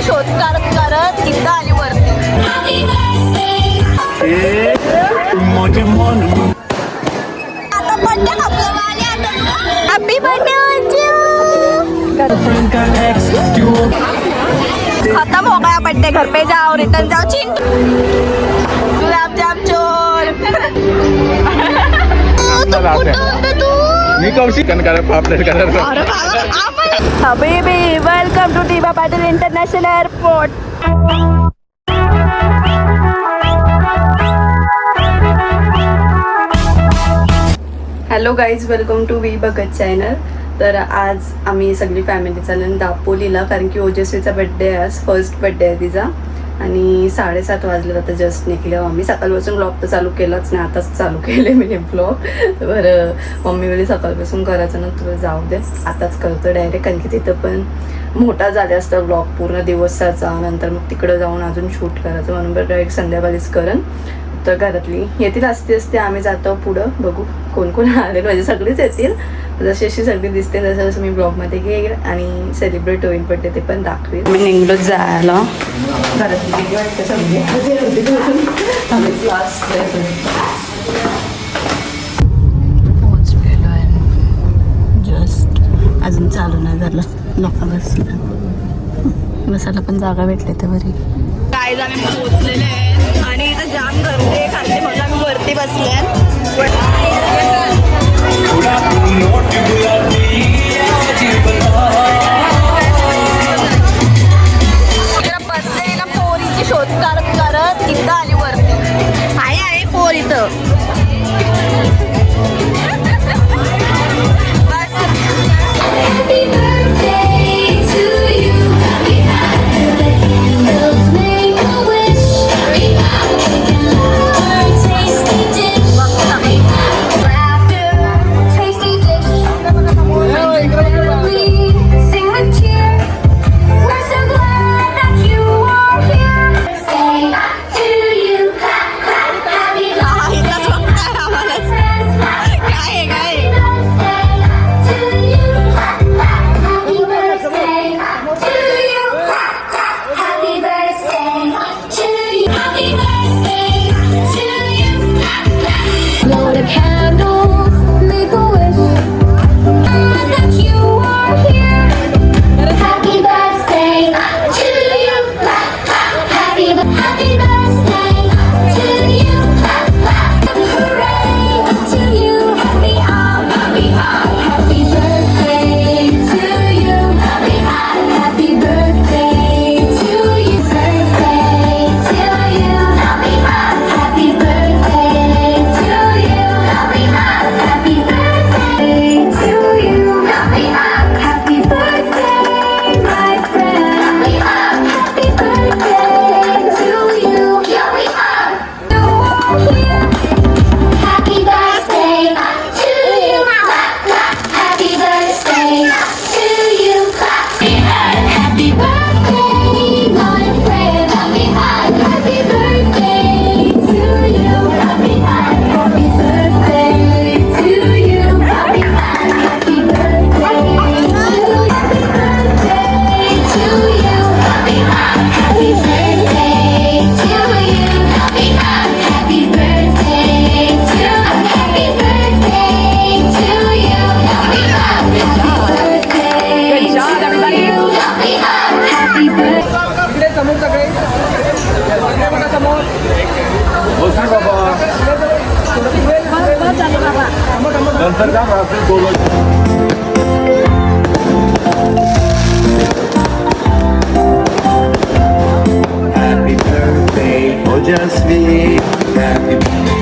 शोध करत इथं आली वरती. आता बर्थडे हॅपी बर्थडे खत्म हो गया बर्थडे. घर पे जाओ, रिटर्न जाओ. चिंटू गुलाब जाम चोर. मी कौशिक हबीबी वेलकम टू टीबा Patil international airport. Hello guys, welcome to वी बघत चॅनल. तर आज आम्ही सगळी फॅमिली चालून दापोलीला, कारण की ओजस्वीचा बड्डे आहे आज. फर्स्ट बड्डे आहे तिचा. आणि 7:30 वाजले आता जस्ट निघलो आम्ही. सकाळपासून ब्लॉग तर चालू केलाच नाही, आताच चालू केले मी ब्लॉग. बरं मम्मी वेळी सकाळपासून करायचं ना, तुला जाऊ दे आताच करतो डायरेक्ट, कारण की तिथं पण मोठा झाले असतं ब्लॉग पूर्ण दिवसाचा. नंतर मग तिकडं जाऊन अजून शूट करायचं, म्हणून बरं डायरेक्ट संध्याकाळीच करण. तर घरातली येतील असते आम्ही जातो पुढं. बघू कोण कोण आले, म्हणजे सगळीच येतील. जशी अशी सगळी दिसते जसं जसं मी ब्लॉगमध्ये घेईल आणि सेलिब्रेट होईल बड्डे ते पण दाखवेल. मी निघलो जायला. घरातली किती वाटते सगळी आम्ही क्लास पोचलेलो आहे. जस्ट अजून चालू नाही झालं. लोक बसायला पण जागा भेटली तर बरी. काय आम्ही पोचलेले आहे आणि इथं जाम गर्दी खाल्ली म्हणून आम्ही वरती बसले. बसले ना पोरीची शोध करत इथं आली वरती. आहे पोर इथं. नंतर का Happy birthday, Ojasvi. Happy birthday.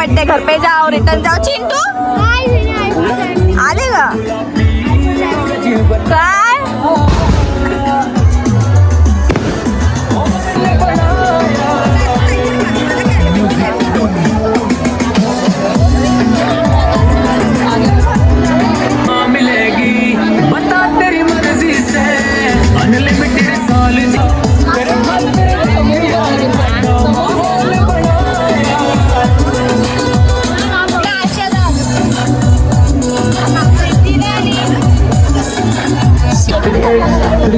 Birthday घर पे जाओ रिटर्न जाओ चिंटू आले का काय मिलेगी बता तेरी मर्जी से अनलिमिटेड साल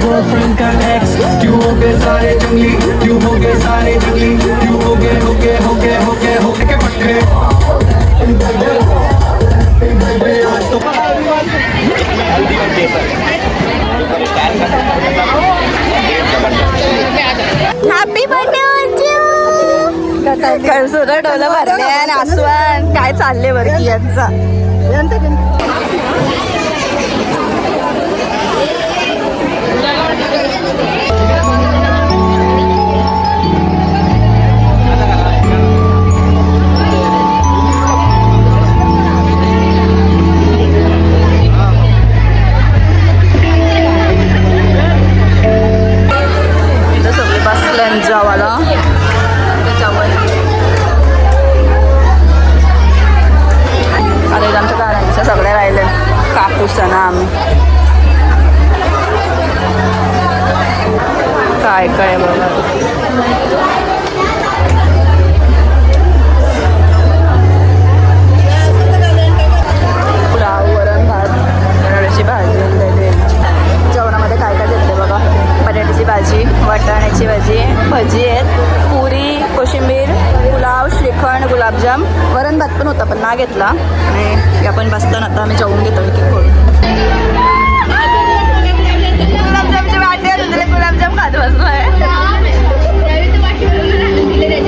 गर्लफ्रेंड का एक्स क्यों हो गए सारे जंगली क्यों हो गए सारे जंगली क्यों हो गए के पट्टे हॅपी बर्थडे सुद्धा डोलं भरले आणि आसवान काय चालले बरं की यांचा जावाला त्याच्यावर आता आमच्या गाड्यांचं सगळे राहिले कापूस ना आम्ही काय काय बघा पुलाव वरण भात बटाट्याची भाजी जेवणामध्ये काय काय घेतलं बघा बटाट्याची भाजी वाटाण्याची भाजी भजी आहेत पुरी कोशिंबीर पुलाव श्रीखंड गुलाबजाम वरण भात पण होता पण ना घेतला आणि आपण बसताना आता आम्ही जेवून घेतो एक एक करून गुलाबजामची वाटी आहे तुला गुलाबजाम खात बसलोय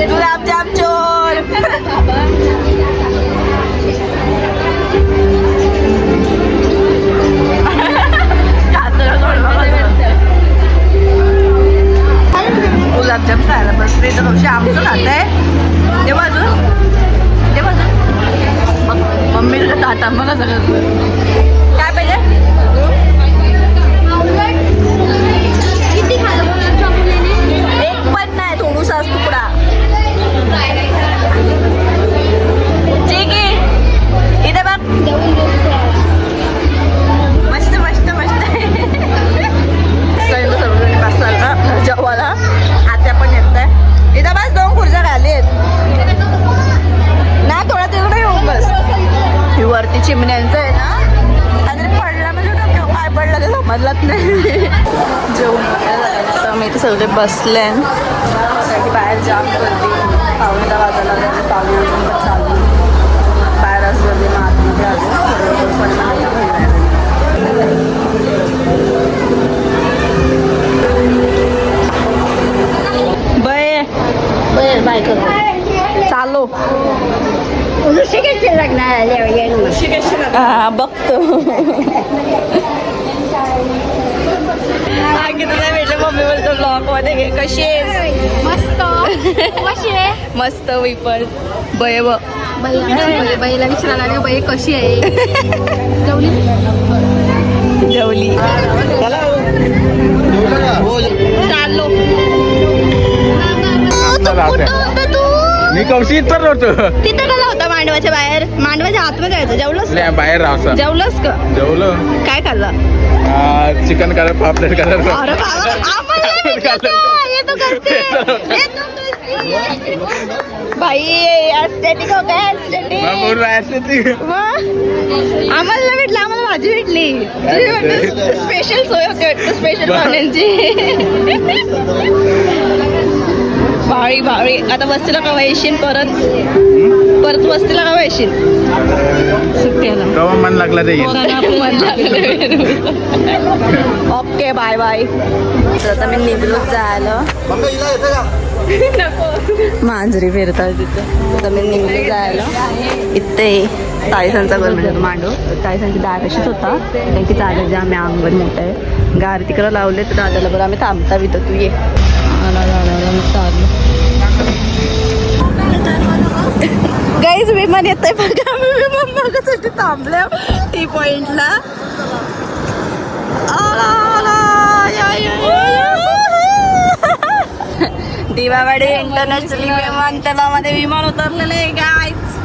गुलाबजाम चोर गुलाबजाम खायला बसले तर कशी आमचं खात आहे ते बाजू मम्मी तुझ्या ताटा मग सगळं काय पाहिजे एक पण नाही थोडूसाच तुकडा ठीक आहे इथे बघ मस्त मस्त मस्त सगळं मसाला जेवायला आत्या पण येत आहे इथं बस 2 खुर्च्या खाली आहेत ना थोडा तिकडे येऊन बस ही वरती चिमण्यांचं आहे ना आणि पडला म्हणजे काय पडलं ते समजलंच नाही जेवण तर मी इथे सगळे बसले की बाहेर जाम गर्दी 9:15 वाजायला लागले 9:15 चालू बाहेरच गर्दी मग आतमध्ये आलो चालो बघतो मम्मी बोलतो ब्लॉग मध्ये कशी आहे मस्त कशी आहे मस्त विपल बय बाईला विचारायला बाई कशी आहे जेवली चाललो मी कौशी इतर होतो तिथं कसा होता मांडवाच्या बाहेर मांडवाच्या आतमध्ये जायचं जेवलंस बाहेर राहतो जेवलंस का जेवलो काय खाल्लं चिकन कलर पापलेट कलर अरे बाबा आम्हाला नाही भेटत आहे. हे तो करते हे तो करते. भाई ऍस्थेटिक हो काय ऍस्थेटिक आम्हाला नाही भेटलं आम्हाला भाजी भेटली स्पेशल सोय होते स्पेशल पाहुण्यांची भारी भारी आता वस्तीला का येशील परत परत वस्तीला का येशील सुट्ट्याला मन लागला ते मन लागलं ओके बाय बाय तर आता मी निघलोच जायला मांजरी फिरतात तिथं आता मी निघलो जायला इथे ताईसांचा घर म्हणजे मांडव ताईसांची दार अशीच होता कारण की दादाचे आम्ही अंगण मोठं आहे गार तिकडं लावले तर दादाला बरं आम्ही थांबता बिथं तू ये चाललो गाईज मी विमान येतंय बघा. मी विमान बघायसाठी थांबले टी पॉइंटला. दिवावाडी इंटरनॅशनल विमानतळामध्ये विमान उतरलेलं आहे गाईज.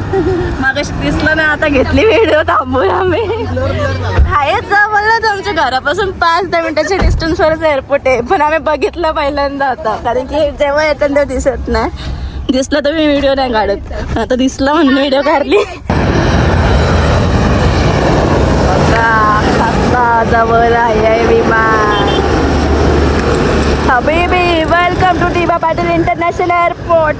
मागाशी दिसलं ना, आता घेतली व्हिडिओ. थांबूया आम्ही. आहेच जवळच आमच्या घरापासून 5-10 मिनिटाच्या डिस्टन्सवरच एअरपोर्ट आहे. पण आम्ही बघितलं पहिल्यांदा आता, कारण की जेव्हा येतं तेव्हा दिसत नाही. दिसलं तर मी व्हिडिओ नाही काढत. आता दिसलं म्हणून व्हिडिओ काढली. जवळ आहे विमान. हबीबी, welcome to D B. Patil international airport.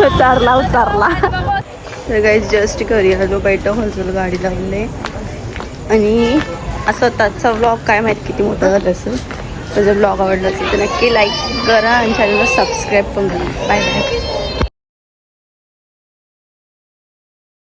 उतारला. तर गाईज जस्ट घरी आलो. बैठक हॉलचं गाडी लावले. आणि असं त्याचा व्लॉग काय माहिती किती मोठा झालं असेल. तर जर ब्लॉग आवडला असेल तर नक्की लाईक करा आणि चॅनलला सबस्क्राईब पण करा. Bye bye.